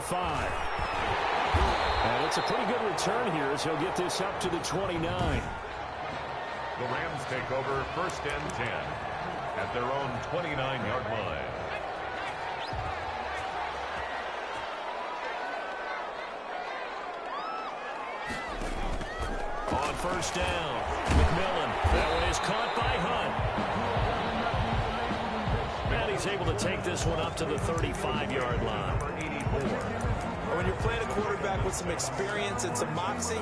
5. And it's a pretty good return here as he'll get this up to the 29. The Rams take over 1st and 10 at their own 29-yard line. On 1st down, McMillan. That one is caught by Hunt. And he's able to take this one up to the 35-yard line. When you're playing a quarterback with some experience and some moxie,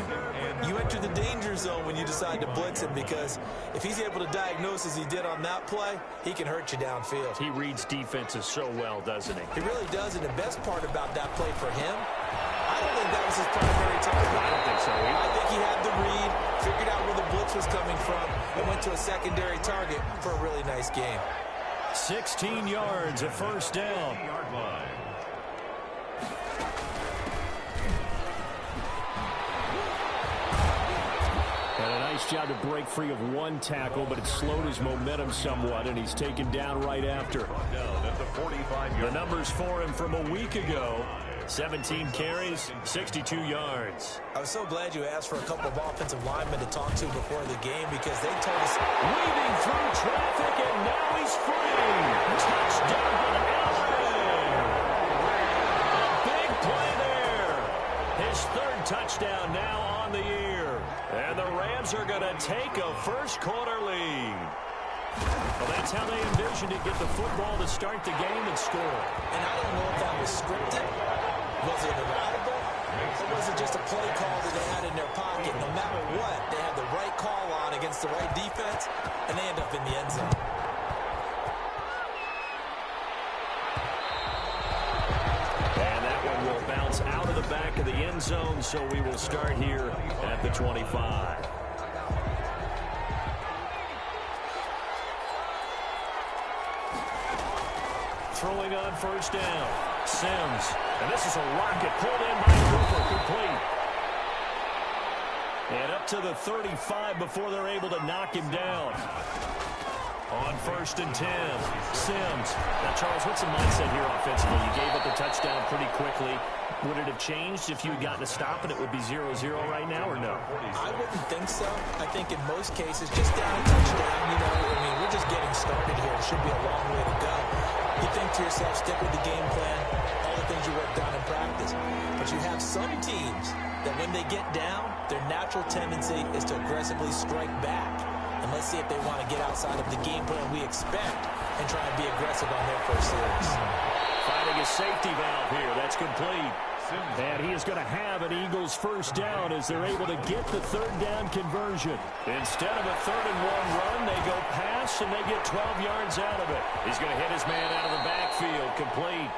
you enter the danger zone when you decide to blitz him, because if he's able to diagnose as he did on that play, he can hurt you downfield. He reads defenses so well, doesn't he? He really does, and the best part about that play for him, I don't think that was his primary target. I don't think so either. I think he had the read, figured out where the blitz was coming from, and went to a secondary target for a really nice game. 16 yards at 1st down. Nice job to break free of one tackle, but it slowed his momentum somewhat, and he's taken down right after. The numbers for him from a week ago: 17 carries, 62 yards. I was so glad you asked for a couple of offensive linemen to talk to before the game, because they told us... Weaving through traffic, and now he's free. Touchdown, Allen! A big play there. His 3rd touchdown now on the year. And the Rams are going to take a first-quarter lead. Well, that's how they envisioned it: get the football to start the game and score. And I don't know if that was scripted. Was it an audible? Or was it just a play call that they had in their pocket? No matter what, they had the right call on against the right defense, and they end up in the end zone. Out of the back of the end zone, so we will start here at the 25. Throwing on 1st down, Sims. And this is a rocket pulled in by Cooper, complete. And up to the 35 before they're able to knock him down. On 1st and 10, Sims. Now, Charles, what's the mindset here offensively? You gave up the touchdown pretty quickly. Would it have changed if you had gotten a stop and it would be 0-0 right now, or no? I wouldn't think so. I think in most cases, just down a touchdown, we're just getting started here. It should be a long way to go. You think to yourself, stick with the game plan, all the things you worked on in practice. But you have some teams that when they get down, their natural tendency is to aggressively strike back. And let's see if they want to get outside of the game plan we expect and try and be aggressive on their first series. Finding a safety valve here. That's complete. And he is going to have an Eagles first down as they're able to get the 3rd down conversion. Instead of a 3rd and 1 run, they go pass and they get 12 yards out of it. He's going to hit his man out of the backfield, complete.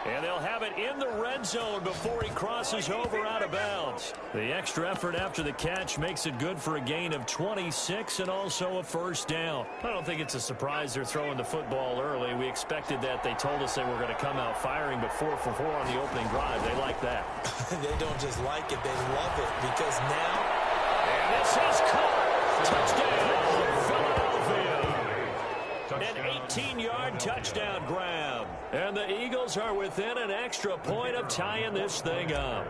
And they'll have it in the red zone before he crosses over out of bounds. The extra effort after the catch makes it good for a gain of 26 and also a first down. I don't think it's a surprise they're throwing the football early. We expected that. They told us they were going to come out firing, but 4 for 4 on the opening drive. They like that. They don't just like it, they love it, because now... And this is caught. Touchdown, Philadelphia. An 18-yard touchdown grab. And the Eagles are within an extra point of tying this thing up.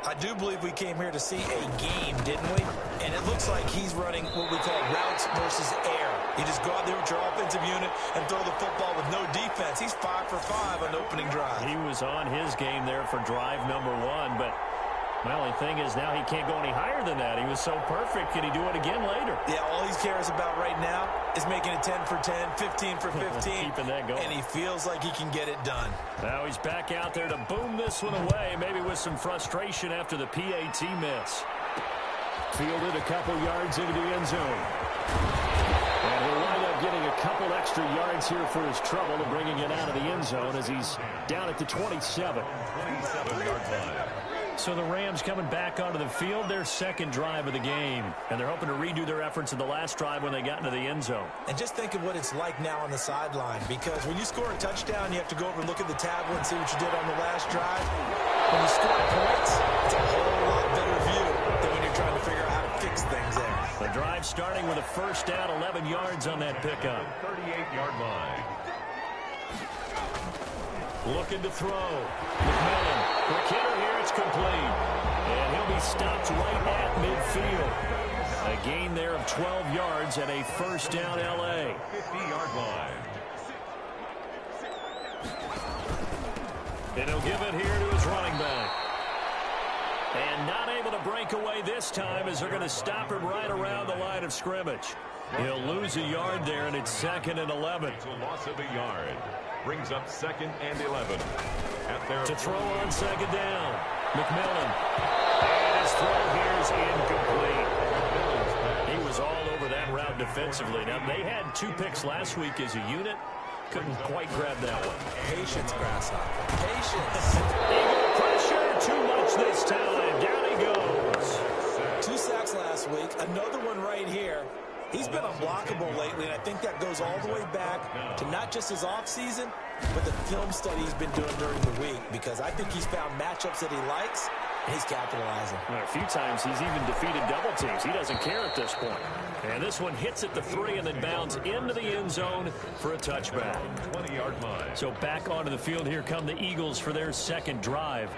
I do believe we came here to see a game, didn't we? And it looks like he's running what we call routes versus air. You just go out there with your offensive unit and throw the football with no defense. He's 5 for 5 on the opening drive. He was on his game there for drive number 1, but my only thing is now he can't go any higher than that. He was so perfect. Can he do it again later? Yeah, all he cares about right now is making it 10 for 10, 15 for 15. Keeping that going. And he feels like he can get it done. Now he's back out there to boom this one away, maybe with some frustration after the PAT miss. Fielded a couple yards into the end zone. And he'll wind up getting a couple extra yards here for his trouble and bringing it out of the end zone as he's down at the 27. 27-yard line. So the Rams coming back onto the field, their 2nd drive of the game. And they're hoping to redo their efforts in the last drive when they got into the end zone. And just think of what it's like now on the sideline, because when you score a touchdown, you have to go over and look at the tablet and see what you did on the last drive. When you score points, it's a whole lot better view than when you're trying to figure out how to fix things there. The drive starting with a first down, 11 yards on that pickup. 38-yard line. Looking to throw. McMillan. Quick hitter here. It's complete. And he'll be stopped right at midfield. A gain there of 12 yards and a first down L.A. 50-yard line. And he'll give it here to his running back. And not able to break away this time as they're going to stop him right around the line of scrimmage. He'll lose a yard there, and it's 2nd and 11. It's a loss of a yard. Brings up 2nd and 11. At their to throw on 2nd down. McMillan. And his throw here is incomplete. He was all over that route defensively. Now, they had 2 picks last week as a unit. Couldn't quite grab that one. Patience, Grasshopper. Patience. Eagle pressure. Too much this time. Down he goes. 2 sacks last week. Another one right here. He's been unblockable lately, and I think that goes all the way back to not just his offseason, but the film study he's been doing during the week, because I think he's found matchups that he likes, and he's capitalizing. Well, a few times he's even defeated double teams. He doesn't care at this point. And this one hits at the 3 and then bounds into the end zone for a touchback. 20-yard line. So back onto the field, here come the Eagles for their second drive.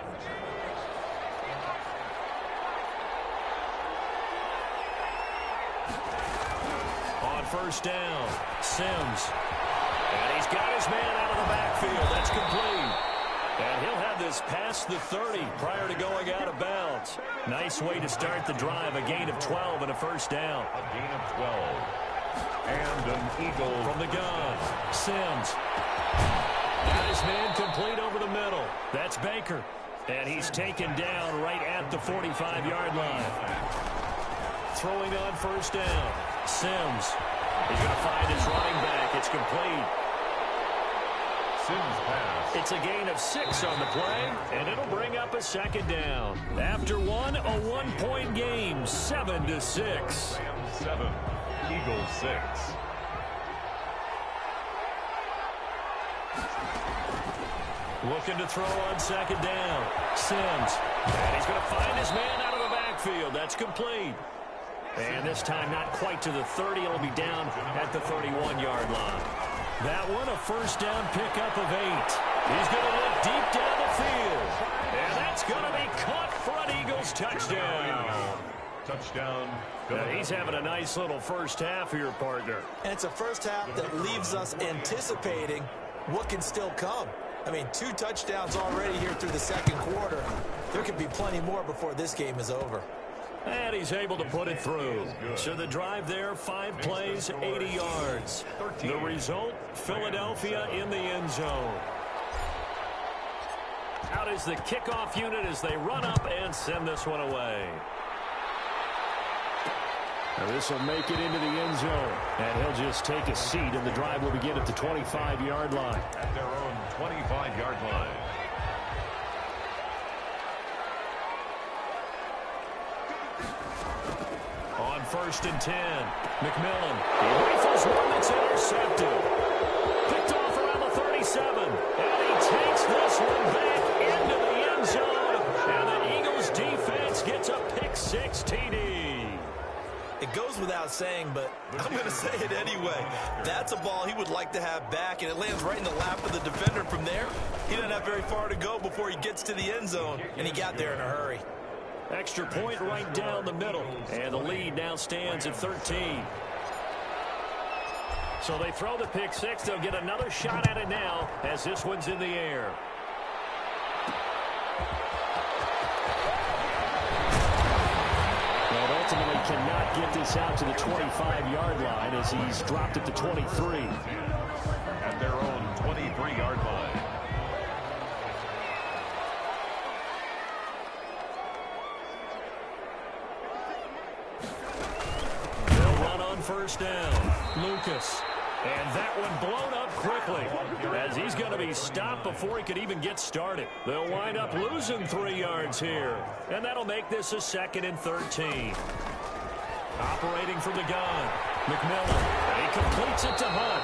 First down, Sims. And he's got his man out of the backfield. That's complete. And he'll have this past the 30 prior to going out of bounds. Nice way to start the drive. A gain of 12 and a first down. A gain of 12. And an Eagle. From the gun, Sims. Got his man complete over the middle. That's Baker. And he's taken down right at the 45-yard line. Throwing on first down, Sims. He's going to find his running back. It's complete. Sims pass. It's a gain of 6 on the play, and it'll bring up a second down. After one, a 1-point game, 7-6. 7, Eagles 6. Looking to throw on second down. Sims. And he's going to find his man out of the backfield. That's complete. And this time not quite to the 30. It'll be down at the 31-yard line. That one a first down pickup of 8. He's going to look deep down the field. And that's going to be caught for an Eagles touchdown. Touchdown. Now he's having a nice little first half here, partner. And it's a first half that leaves us anticipating what can still come. I mean, 2 touchdowns already here through the second quarter. There could be plenty more before this game is over. And he's able to put it through. So the drive there, 5 plays, 80 yards. The result, Philadelphia in the end zone. Out is the kickoff unit as they run up and send this one away. Now this will make it into the end zone. And he'll just take a seat, and the drive will begin at the 25-yard line. At their own 25-yard line. On 1st and 10, McMillan. He rifles one that's intercepted. Picked off around the 37. And he takes this one back into the end zone. And the Eagles defense gets a pick-6 TD. It goes without saying, but I'm going to say it anyway. That's a ball he would like to have back, and it lands right in the lap of the defender. From there, he doesn't have very far to go before he gets to the end zone, and he got there in a hurry. Extra point right down the middle. And the lead now stands at 13. So they throw the pick-6. They'll get another shot at it now as this one's in the air. And ultimately cannot get this out to the 25-yard line as he's dropped at the 23. At their own 23-yard line. First down, Lucas. And that one blown up quickly as he's going to be stopped before he could even get started. They'll wind up losing 3 yards here. And that'll make this a 2nd and 13. Operating from the gun, McMillan. And he completes it to Hunt.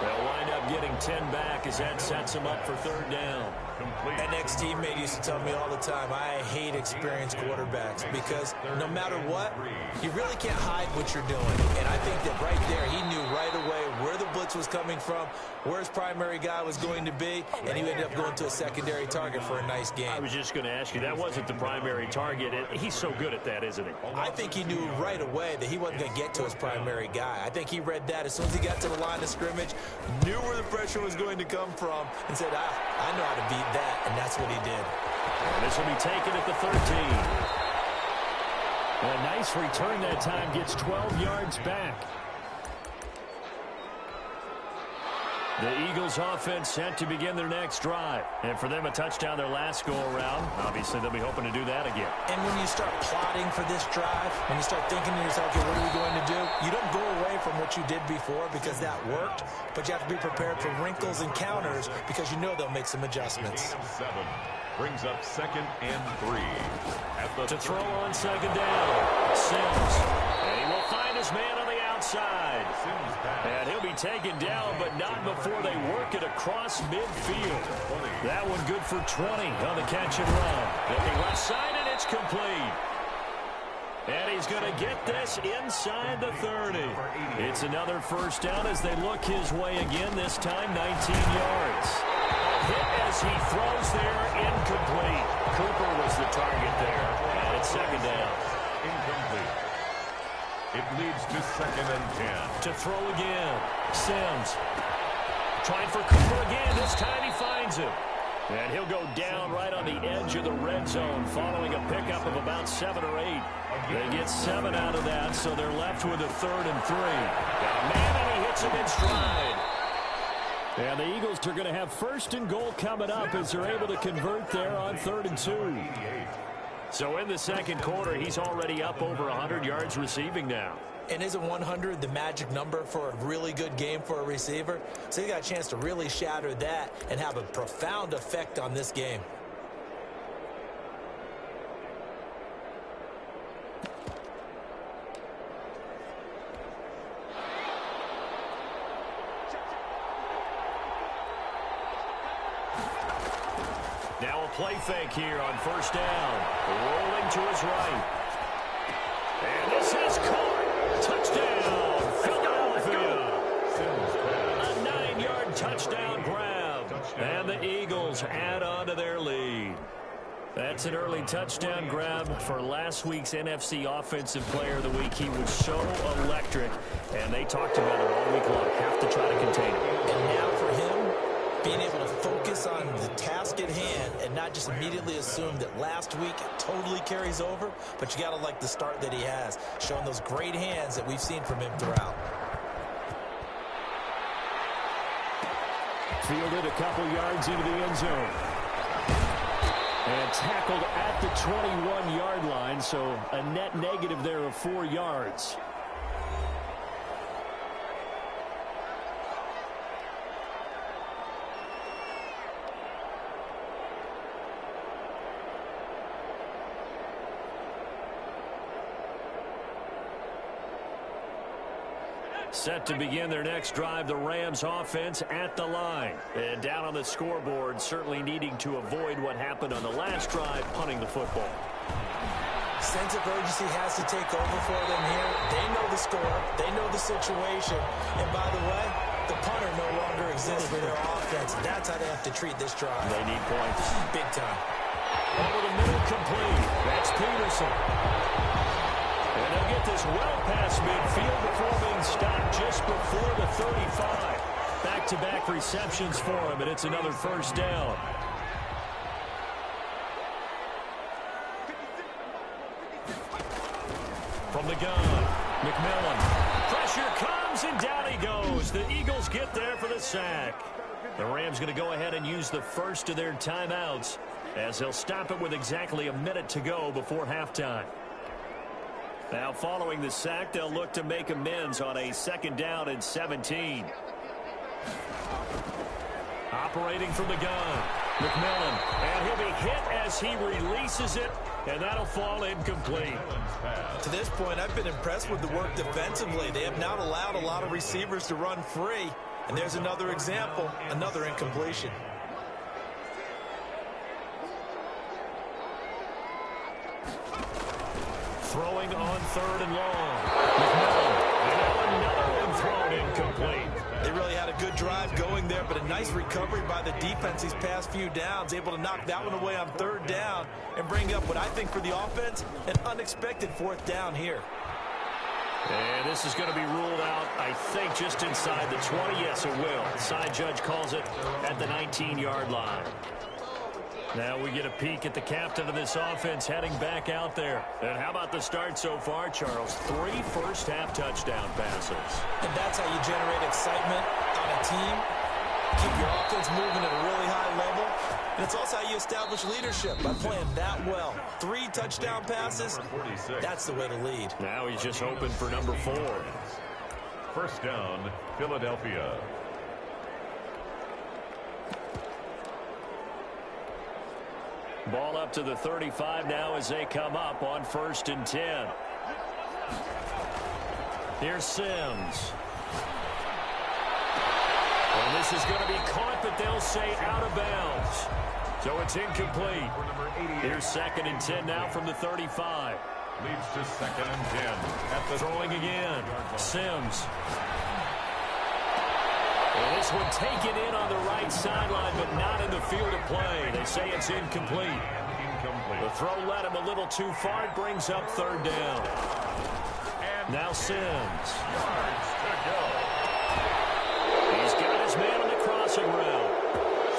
They'll wind up getting 10 back as that sets him up for 3rd down. An ex-teammate used to tell me all the time, I hate experienced quarterbacks because no matter what, you really can't hide what you're doing. And I think that right there, he knew right away where the blitz was coming from, where his primary guy was going to be, and he ended up going to a secondary target for a nice game. I was just going to ask you, that wasn't the primary target. He's so good at that, isn't he? I think he knew right away that he wasn't going to get to his primary guy. I think he read that as soon as he got to the line of scrimmage, knew where the pressure was going to come from, and said, I know how to beat that, and that's what he did. And this will be taken at the 13. A nice return that time, gets 12 yards back. The Eagles offense set to begin their next drive. And for them, a touchdown their last go-around. Obviously, they'll be hoping to do that again. And when you start plotting for this drive, when you start thinking to yourself, okay, what are we going to do? You don't go away from what you did before because that worked, but you have to be prepared for wrinkles and counters because you know they'll make some adjustments. 7 brings up 2nd and 3. To throw on 2nd down, Sims. And he will find his man on the outside. And he'll be taken down, but not before they work it across midfield. That one good for 20 on the catch and run. Looking left side, and it's complete. And he's going to get this inside the 30. It's another first down as they look his way again, this time 19 yards. Hit as he throws there, incomplete. Cooper was the target there, and it's 2nd down. Incomplete. It leads to 2nd and 10. To throw again, Sims. Trying for Cooper again. This time he finds him. And he'll go down right on the edge of the red zone following a pickup of about 7 or 8. They get 7 out of that, so they're left with a 3rd and 3. Got a man, and he hits him in stride. And the Eagles are going to have 1st and goal coming up as they're able to convert there on 3rd and 2. So in the second quarter, he's already up over 100 yards receiving now. And isn't 100 the magic number for a really good game for a receiver? So he got a chance to really shatter that and have a profound effect on this game. Now a play fake here on 1st down. Rolling to his right. And this is caught. Touchdown, Philadelphia. A 9-yard touchdown grab. And the Eagles add on to their lead. That's an early touchdown grab for last week's NFC Offensive Player of the Week. He was so electric, and they talked about it all week long. Have to try to contain him. And now for him, being able to focus on the task at hand and not just immediately assume that last week it totally carries over, but you got to like the start that he has, showing those great hands that we've seen from him throughout. Fielded a couple yards into the end zone. And tackled at the 21-yard line, so a net negative there of 4 yards. Set to begin their next drive, the Rams offense at the line. And down on the scoreboard, certainly needing to avoid what happened on the last drive, punting the football. Sense of urgency has to take over for them here. They know the score. They know the situation. And by the way, the punter no longer exists for their offense. That's how they have to treat this drive. They need points. Big time. Over the middle, complete. That's Peterson. And they'll get this well past midfield before being stopped just before the 35. Back-to-back receptions for him, and it's another first down. From the gun, McMillan. Pressure comes, and down he goes. The Eagles get there for the sack. The Rams going to go ahead and use the first of their timeouts as they'll stop it with exactly a minute to go before halftime. Now following the sack, they'll look to make amends on a 2nd down and 17. Operating from the gun, McMillan. And he'll be hit as he releases it, and that'll fall incomplete. To this point, I've been impressed with the work defensively. They have not allowed a lot of receivers to run free. And there's another example, another incompletion. Throwing on 3rd and long. McMillan. And now another one thrown incomplete. They really had a good drive going there, but a nice recovery by the defense these past few downs, able to knock that one away on third down and bring up what I think for the offense, an unexpected fourth down here. And this is going to be ruled out, I think, just inside the 20. Yes, it will. Side judge calls it at the 19-yard line. Now we get a peek at the captain of this offense heading back out there. And how about the start so far, Charles? 3 first-half touchdown passes. And that's how you generate excitement on a team. Keep your offense moving at a really high level. And it's also how you establish leadership, by playing that well. 3 touchdown passes, that's the way to lead. Now he's just hoping for number 4. First down, Philadelphia. Ball up to the 35 now as they come up on 1st and 10. Here's Sims. And this is going to be caught, but they'll say out of bounds. So it's incomplete. Here's 2nd and 10 now from the 35. Leads to 2nd and 10. At the throwing again. Sims. And this one taken in on the right sideline, but not in the field of play. They say it's incomplete. The throw led him a little too far. It brings up 3rd down. Now Sims. He's got his man on the crossing route.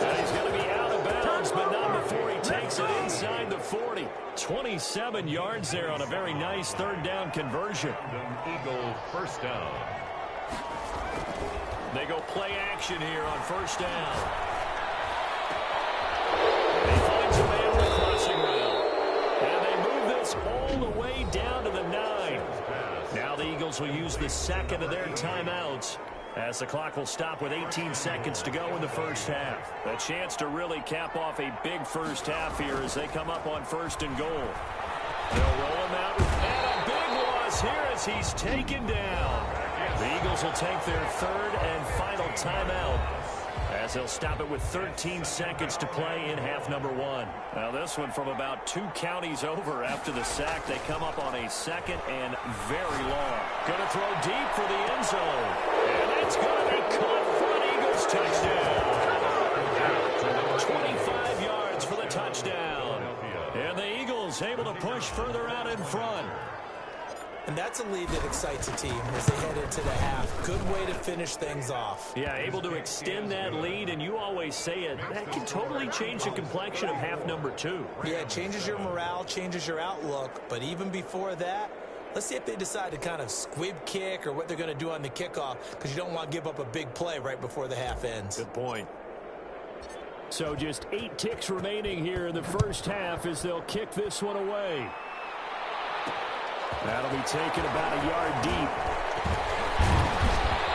And he's going to be out of bounds, but not before he takes it inside the 40. 27 yards there on a very nice 3rd down conversion. Eagle first down. They go play action here on 1st down. He finds a man on the crossing route. And they move this all the way down to the 9. Now the Eagles will use the 2nd of their timeouts, as the clock will stop with 18 seconds to go in the first half. A chance to really cap off a big first half here as they come up on 1st and goal. They'll roll him out, and a big loss here as he's taken down. The Eagles will take their 3rd and final timeout, as they'll stop it with 13 seconds to play in half number 1. Now this one from about 2 counties over after the sack. They come up on a 2nd and very long. Going to throw deep for the end zone. And it's going to be caught for an Eagles touchdown. 25 yards for the touchdown. And the Eagles able to push further out in front. And that's a lead that excites a team as they head into the half. Good way to finish things off. Yeah, able to extend that lead, and you always say it, that can totally change the complexion of half number 2. Yeah, it changes your morale, changes your outlook, but even before that, let's see if they decide to kind of squib kick or what they're going to do on the kickoff, because you don't want to give up a big play right before the half ends. Good point. So just 8 ticks remaining here in the first half as they'll kick this one away. That'll be taken about a yard deep.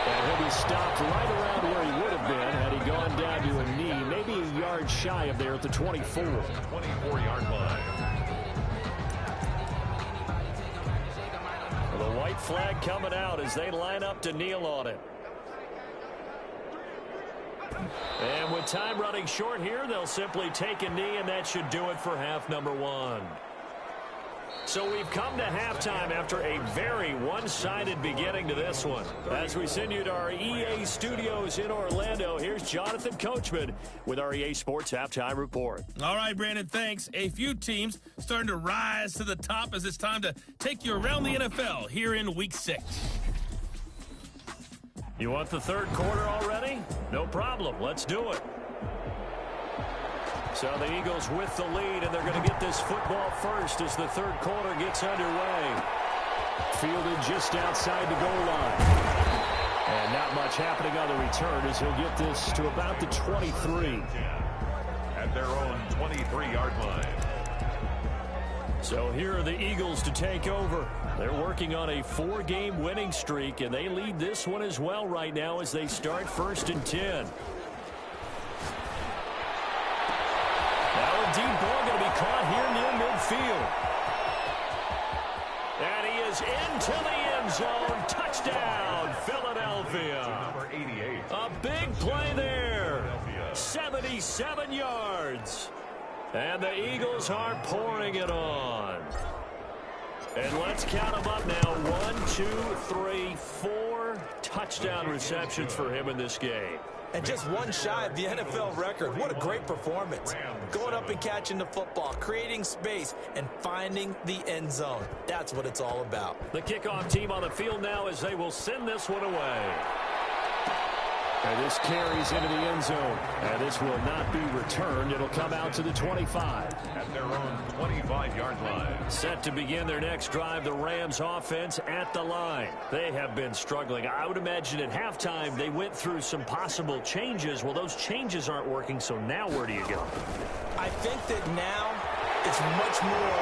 And he'll be stopped right around where he would have been had he gone down to a knee, maybe a yard shy of there at the 24. 24-yard line. The white flag coming out as they line up to kneel on it. And with time running short here, they'll simply take a knee, and that should do it for half number 1. So we've come to halftime after a very one-sided beginning to this one. As we send you to our EA studios in Orlando, here's Jonathan Coachman with our EA Sports Halftime Report. All right, Brandon, thanks. A few teams starting to rise to the top as it's time to take you around the NFL here in Week 6. You want the third quarter already? No problem. Let's do it. So the Eagles with the lead, and they're going to get this football first as the third quarter gets underway. Fielded just outside the goal line. And not much happening on the return as he'll get this to about the 23. At their own 23-yard line. So here are the Eagles to take over. They're working on a 4-game winning streak, and they lead this one as well right now as they start 1st and 10. Now a deep ball going to be caught here near midfield. And he is into the end zone. Touchdown, Philadelphia. Number 88. A big play there. 77 yards. And the Eagles are pouring it on. And let's count them up now. 1, 2, 3, 4 touchdown receptions for him in this game. And just one shy of the NFL record. What a great performance. Going up and catching the football, creating space, and finding the end zone. That's what it's all about. The kickoff team on the field now as they will send this one away. And this carries into the end zone. And this will not be returned. It'll come out to the 25. At their own 25-yard line. Set to begin their next drive, the Rams offense at the line. They have been struggling. I would imagine at halftime they went through some possible changes. Well, those changes aren't working, so now where do you go? I think that now it's much more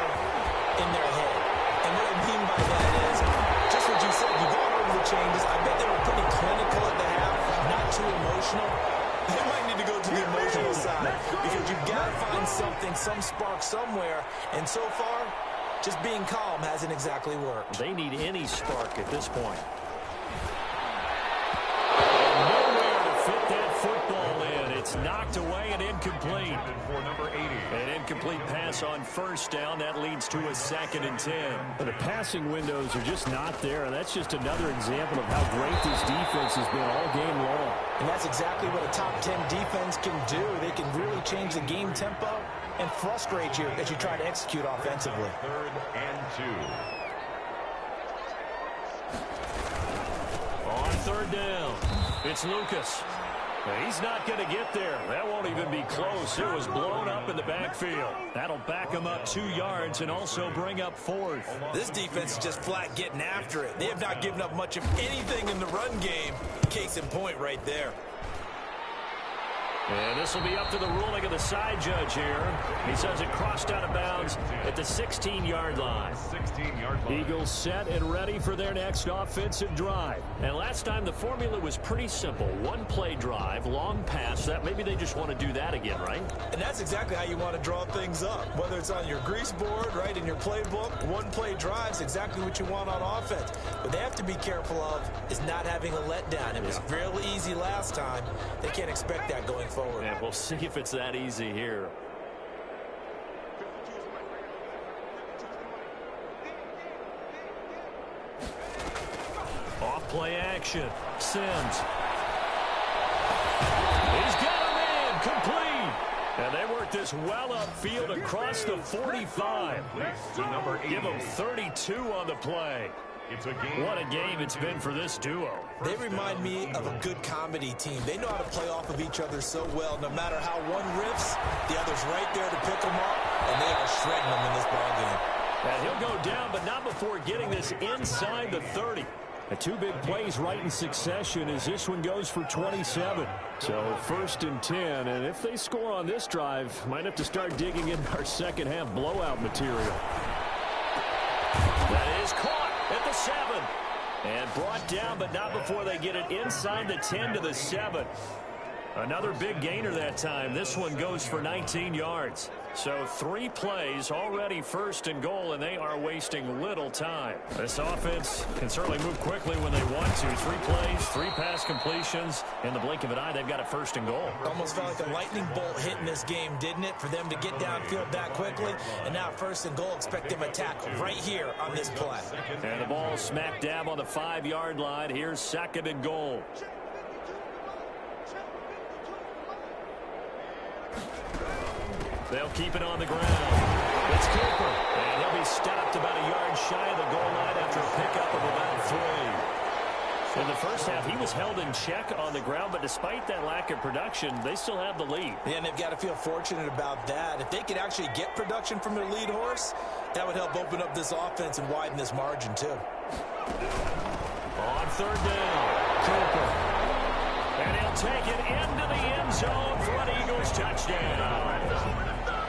in their head. And what I mean by that is, just what you said, you've gone over the changes. I bet they were pretty clinical at the half, not too emotional. They might need to go to the emotional side because you've got to find something, some spark somewhere. And so far, just being calm hasn't exactly worked. They need any spark at this point. Nowhere to fit that football in. It's knocked away and incomplete. For number 80. An incomplete pass on first down. That leads to a 2nd and 10. The passing windows are just not there, and that's just another example of how great this defense has been all game long. And that's exactly what a top 10 defense can do. They can really change the game tempo and frustrate you as you try to execute offensively. 3rd and 2. On 3rd down, it's Lucas. He's not going to get there. That won't even be close. It was blown up in the backfield. That'll back him up 2 yards and also bring up 4th. This defense is just flat getting after it. They have not given up much of anything in the run game. Case in point right there. And this will be up to the ruling of the side judge here. He says it crossed out of bounds at the 16-yard line. 16-yard line. Eagles set and ready for their next offensive drive. And last time the formula was pretty simple. One-play drive, long pass. That maybe they just want to do that again, right? And that's exactly how you want to draw things up. Whether it's on your grease board, right, in your playbook, one-play drive is exactly what you want on offense. What they have to be careful of is not having a letdown. It was fairly easy last time. They can't expect that going forward. And we'll see if it's that easy here. Off play action. Sims. He's got him in. Complete. And they work this well upfield across the 45. To number 80. Give him 32 on the play. It's a game. What a game it's been for this duo. They remind me of a good comedy team. They know how to play off of each other so well. No matter how one riffs, the other's right there to pick them up, and they are shredding them in this ballgame. And he'll go down, but not before getting this inside the 30. The 2 big plays right in succession as this one goes for 27. So 1st and 10, and if they score on this drive, might have to start digging in our second half blowout material. That is caught at the 7. And brought down, but not before they get it inside the 10 to the 7. Another big gainer that time. This one goes for 19 yards. So 3 plays, already 1st and goal, and they are wasting little time. This offense can certainly move quickly when they want to. 3 plays, 3 pass completions. In the blink of an eye, they've got a 1st and goal. Almost felt like a lightning bolt hit in this game, didn't it? For them to get downfield that quickly. And now 1st and goal, expect them to tackle right here on this play. And the ball smack dab on the 5-yard line. Here's 2nd and goal. They'll keep it on the ground. It's Cooper. And he'll be stopped about a yard shy of the goal line after a pickup of about 3. In the first half, he was held in check on the ground, but despite that lack of production, they still have the lead. Yeah, and they've got to feel fortunate about that. If they could actually get production from their lead horse, that would help open up this offense and widen this margin, too. On 3rd down, Cooper. And he'll take it into the end zone for an Eagles touchdown.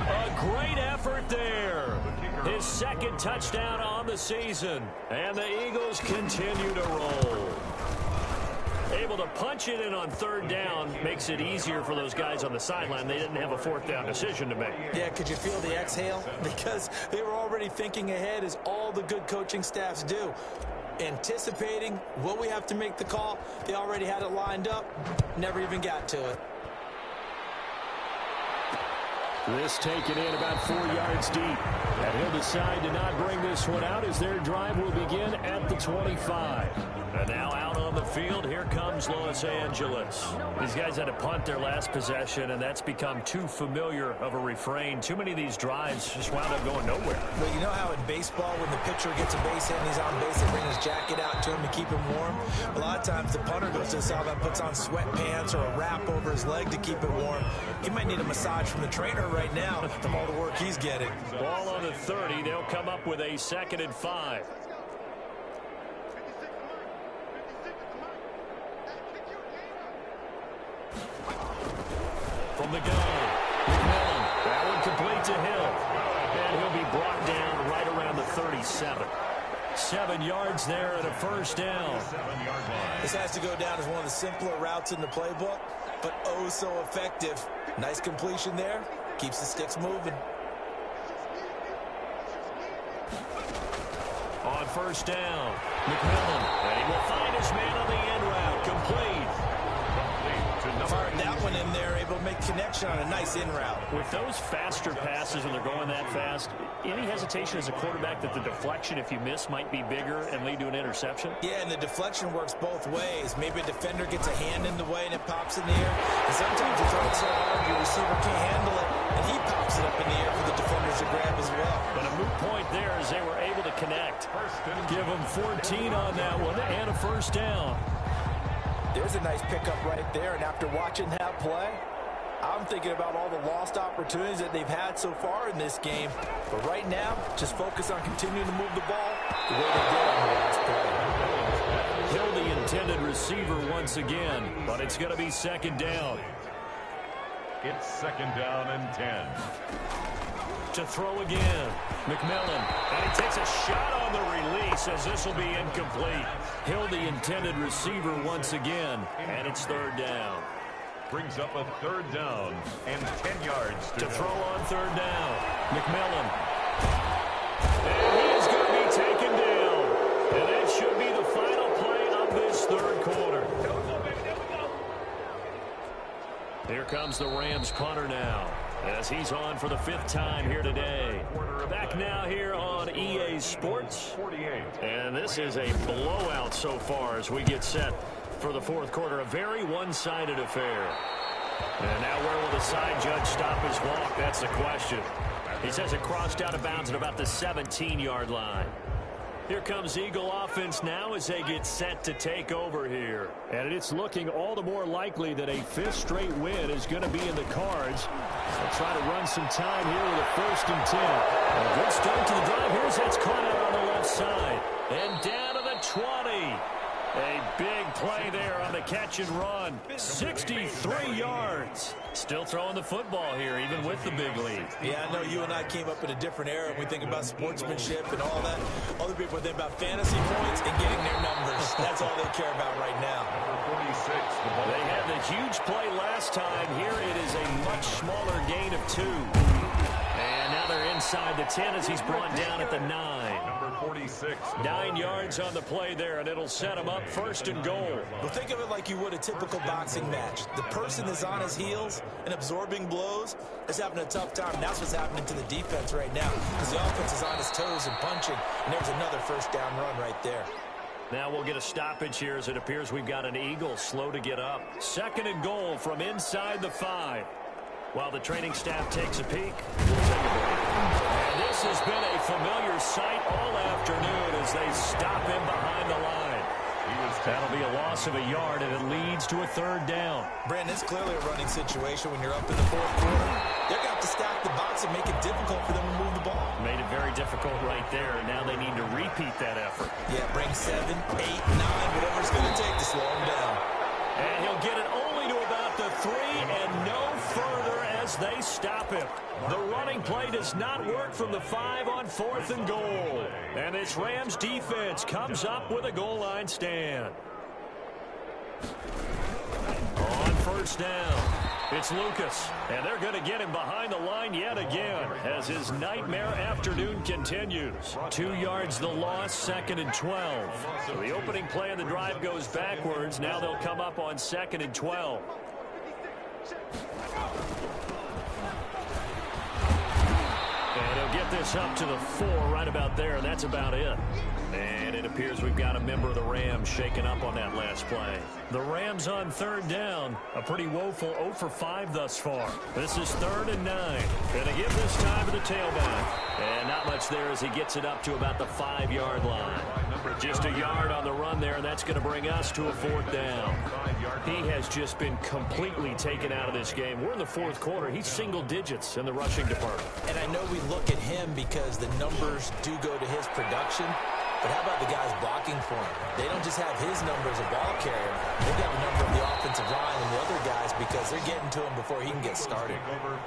A great effort there. His 2nd touchdown on the season. And the Eagles continue to roll. Able to punch it in on 3rd down makes it easier for those guys on the sideline. They didn't have a 4th down decision to make. Yeah, could you feel the exhale? Because they were already thinking ahead, as all the good coaching staffs do. Anticipating, will we have to make the call? They already had it lined up, never even got to it. This taken in about 4 yards deep. And he'll decide to not bring this one out as their drive will begin at the 25. And now out on the field, here comes Los Angeles. These guys had to punt their last possession, and that's become too familiar of a refrain. Too many of these drives just wound up going nowhere. But you know how in baseball, when the pitcher gets a base hit and he's on base, they bring his jacket out to him to keep him warm? A lot of times the punter goes to the sideline, puts on sweatpants or a wrap over his leg to keep it warm. He might need a massage from the trainer right now from all the work he's getting. Ball on the 30. They'll come up with a 2nd and 5. From the gun, McMillan. That one complete to Hill. And he'll be brought down right around the 37. 7 yards there and a first down. This has to go down as one of the simpler routes in the playbook, but oh so effective. Nice completion there. Keeps the sticks moving. On first down, McMillan. And he will find his man on the end route. Complete. Fired that one in there, able to make connection on a nice in route. With those faster passes when they're going that fast, any hesitation as a quarterback that the deflection, if you miss, might be bigger and lead to an interception? Yeah, and the deflection works both ways. Maybe a defender gets a hand in the way and it pops in the air. And sometimes you throw it so hard your receiver can't handle it, and he pops it up in the air for the defenders to grab as well. But a moot point there as they were able to connect. Give them 14 on that one and a first down. There's a nice pickup right there, and after watching that play, I'm thinking about all the lost opportunities that they've had so far in this game. But right now, just focus on continuing to move the ball the way they did on the last play. Hill, the intended receiver once again, but it's going to be 2nd down. It's 2nd down and 10. To throw again, McMillan, and he takes a shot on the release as this will be incomplete. Hill, the intended receiver once again, and it's 3rd down. Brings up a 3rd down and 10 yards to throw on 3rd down. McMillan, and he is going to be taken down, and that should be the final play of this 3rd quarter. Here comes the Rams punter now, as he's on for the 5th time here today. Back now here on EA Sports. And this is a blowout so far as we get set for the 4th quarter. A very one-sided affair. And now where will the side judge stop his walk? That's the question. He says it crossed out of bounds at about the 17-yard line. Here comes Eagle offense now as they get set to take over here. And it's looking all the more likely that a 5th straight win is going to be in the cards. They'll try to run some time here with a 1st and 10. A good start to the drive. Here's that's caught out on the left side. And down to the 20. A big play there on the catch and run. 63 yards. Still throwing the football here, even with the big lead. Yeah, I know you and I came up in a different era. We think about sportsmanship and all that. Other people think about fantasy points and getting their numbers. That's all they care about right now. Number 46. They had the huge play last time. Here it is a much smaller gain of 2. And now they're inside the 10 as he's brought down at the 9. Number 46. 9 yards on the play there, and it'll set him up 1st and goal. Well, think of it like you would a typical boxing match. The person is on his heels and absorbing blows is having a tough time. That's what's happening to the defense right now because the offense is on his toes and punching, and there's another 1st down run right there. Now we'll get a stoppage here as it appears we've got an Eagle slow to get up. 2nd and goal from inside the 5. While the training staff takes a peek, we'll take a break. And this has been a familiar sight all afternoon as they stop him behind the line. That'll be a loss of a yard, and it leads to a 3rd down. Brandon, it's clearly a running situation when you're up in the 4th quarter. They're going to have to stack the box and make it difficult for them to move the ball. Made it very difficult right there, and now they need to repeat that effort. Yeah, bring 7, 8, 9, whatever it's going to take to slow him down. And he'll get it only to about the 3 and no further as they stop him. The running play does not work from the 5 on 4th and goal. And this Rams defense comes up with a goal line stand. On 1st down, it's Lucas. And they're going to get him behind the line yet again as his nightmare afternoon continues. 2 yards the loss, 2nd and 12. So the opening play of the drive goes backwards. Now they'll come up on 2nd and 12. And he'll get this up to the 4 right about there, and that's about it. And it appears we've got a member of the Rams shaken up on that last play. The Rams on 3rd down. A pretty woeful 0 for 5 thus far. This is 3rd and 9. Going to give this time to the tailback. And not much there as he gets it up to about the 5-yard line. Just a yard on the run there, and that's going to bring us to a 4th down. He has just been completely taken out of this game. We're in the 4th quarter. He's single digits in the rushing department. And I know we look at him because the numbers do go to his production. But how about the guys blocking for him? They don't just have his number as a ball carrier. They've got a number of the offensive line and the other guys because they're getting to him before he can get started.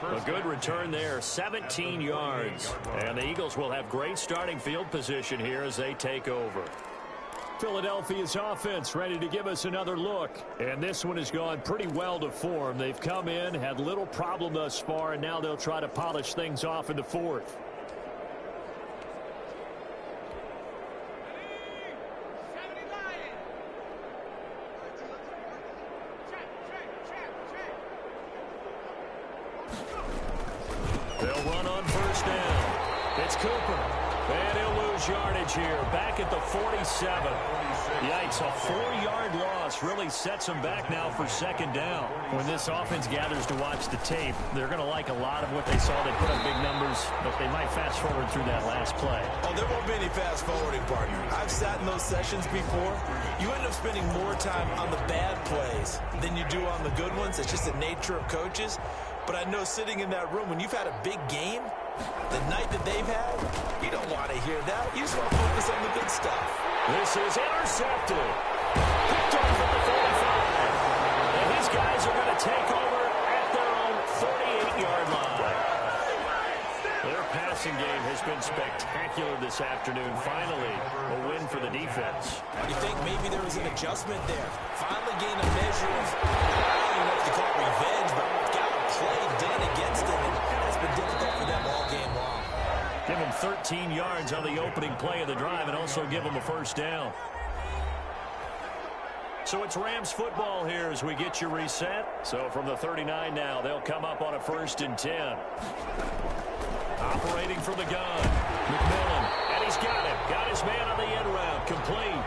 A good return there, 17 yards. And the Eagles will have great starting field position here as they take over. Philadelphia's offense ready to give us another look. And this one has gone pretty well to form. They've come in, had little problem thus far, and now they'll try to polish things off in the 4th. They'll run on 1st down. It's Cooper. And he'll lose yardage here. Back at the 47. Yikes, a 4-yard loss really sets them back now for 2nd down. When this offense gathers to watch the tape, they're going to like a lot of what they saw. They put up big numbers, but they might fast forward through that last play. Oh, there won't be any fast forwarding, partner. I've sat in those sessions before. You end up spending more time on the bad plays than you do on the good ones. It's just the nature of coaches. But I know sitting in that room, when you've had a big game, the night that they've had, you don't want to hear that. You just want to focus on the good stuff. This is intercepted. Picked off at the 45. And these guys are going to take over at their own 48-yard line. Their passing game has been spectacular this afternoon. Finally, a win for the defense. You think maybe there was an adjustment there. Finally gained a measure of, I don't even know if to call it revenge, but got a play done against them, and that's been difficult for them all game long. Give them 13 yards on the opening play of the drive and also give them a 1st down. So it's Rams football here as we get you reset. So from the 39 now, they'll come up on a 1st and 10. Operating from the gun, McMillan, and he's got it. Got his man on the end route, complete.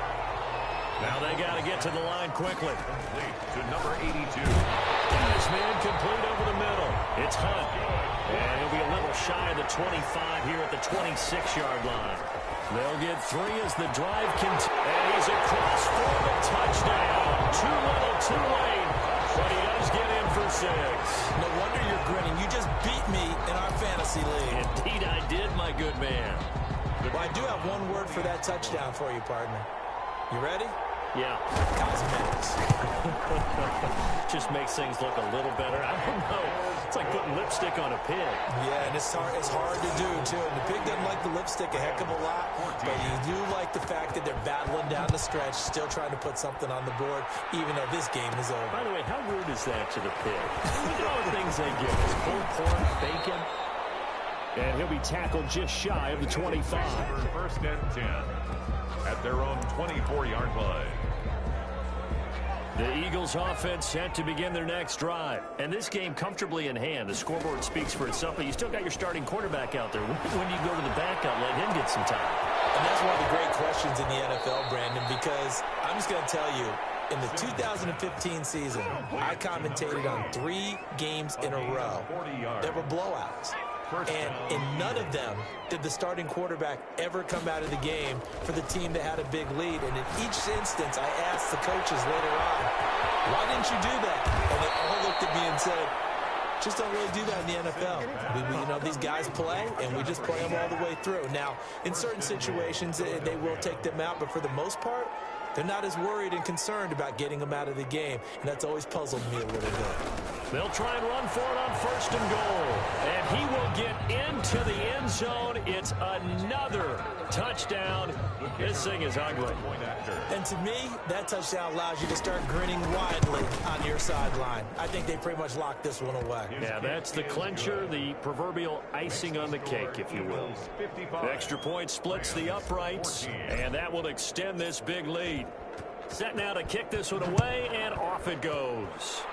Now they got to get to the line quickly. To number 82. Got his man complete over the middle. It's Hunt. And he'll be a little shy of the 25 here at the 26-yard line. They'll get 3 as the drive continues. And he's across for the touchdown. Too little, too late. But he does get in for 6. No wonder you're grinning. You just beat me in our fantasy league. Indeed I did, my good man. Well, I do have one word for that touchdown for you, partner. You ready? Yeah. Cosmetics. Just makes things look a little better. I don't know. It's like putting lipstick on a pig. Yeah, and it's hard to do, too. And the pig doesn't like the lipstick a heck of a lot, but you do like the fact that they're battling down the stretch, still trying to put something on the board, even though this game is over. By the way, how rude is that to the pig? Look at all the things they give us. Pulled pork, bacon. And he'll be tackled just shy of the 25. 1st and 10 at their own 24-yard line. The Eagles offense set to begin their next drive. And this game comfortably in hand. The scoreboard speaks for itself, but you still got your starting quarterback out there. When you go to the backup, let him get some time. And that's one of the great questions in the NFL, Brandon, because I'm just going to tell you, in the 2015 season, I commentated on 3 games in a row. There were blowouts. And in none of them did the starting quarterback ever come out of the game for the team that had a big lead. And in each instance, I asked the coaches later on, why didn't you do that? And they all looked at me and said, just don't really do that in the NFL. You know, these guys play, and we just play them all the way through. Now, in certain situations, they will take them out, but for the most part, they're not as worried and concerned about getting them out of the game, and that's always puzzled me a little bit. They'll try and run for it on 1st and goal. And he will get into the end zone. It's another touchdown. This thing is ugly. And to me, that touchdown allows you to start grinning widely on your sideline. I think they pretty much locked this one away. Yeah, that's the clincher, the proverbial icing on the cake, if you will. The extra point splits the uprights, and that will extend this big lead. Set now to kick this one away, and off it goes.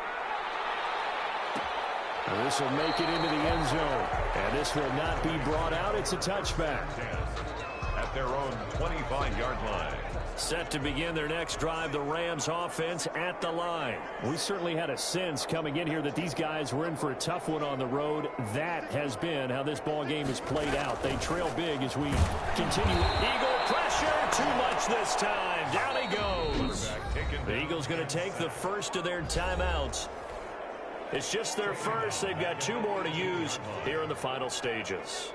And this will make it into the end zone. And this will not be brought out. It's a touchback. At their own 25-yard line. Set to begin their next drive, the Rams offense at the line. We certainly had a sense coming in here that these guys were in for a tough one on the road. That has been how this ball game has played out. They trail big as we continue. Eagle pressure, too much this time. Down he goes. The Eagles going to take the first of their timeouts. It's just their first. They've got 2 more to use here in the final stages.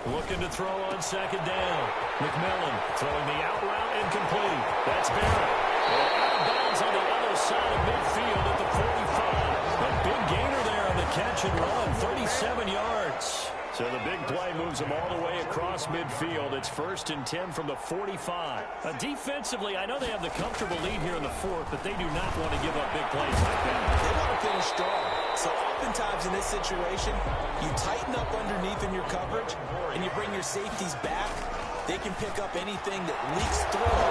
Looking to throw on second down. McMillan throwing the out route incomplete. That's Barrett. Out of bounds on the other side of midfield at the 45. A big gainer there on the catch and run. 37 yards. So the big play moves them all the way across midfield. It's 1st and 10 from the 45. Defensively, I know they have the comfortable lead here in the 4th, but they do not want to give up big plays like that. They want to finish strong. So oftentimes in this situation, you tighten up underneath in your coverage, and you bring your safeties back. They can pick up anything that leaks through.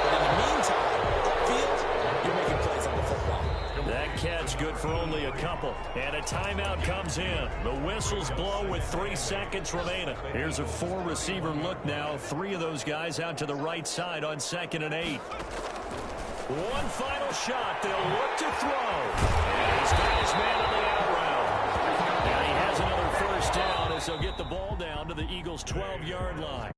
But in the meantime, upfield, you're making plays on the football. That catch good for only a couple. And a timeout comes in. The whistles blow with 3 seconds remaining. Here's a 4-receiver look now. 3 of those guys out to the right side on 2nd and 8. One final shot. They'll look to throw. And he's got his man on the out route. And he has another first down as they'll get the ball down to the Eagles' 12-yard line.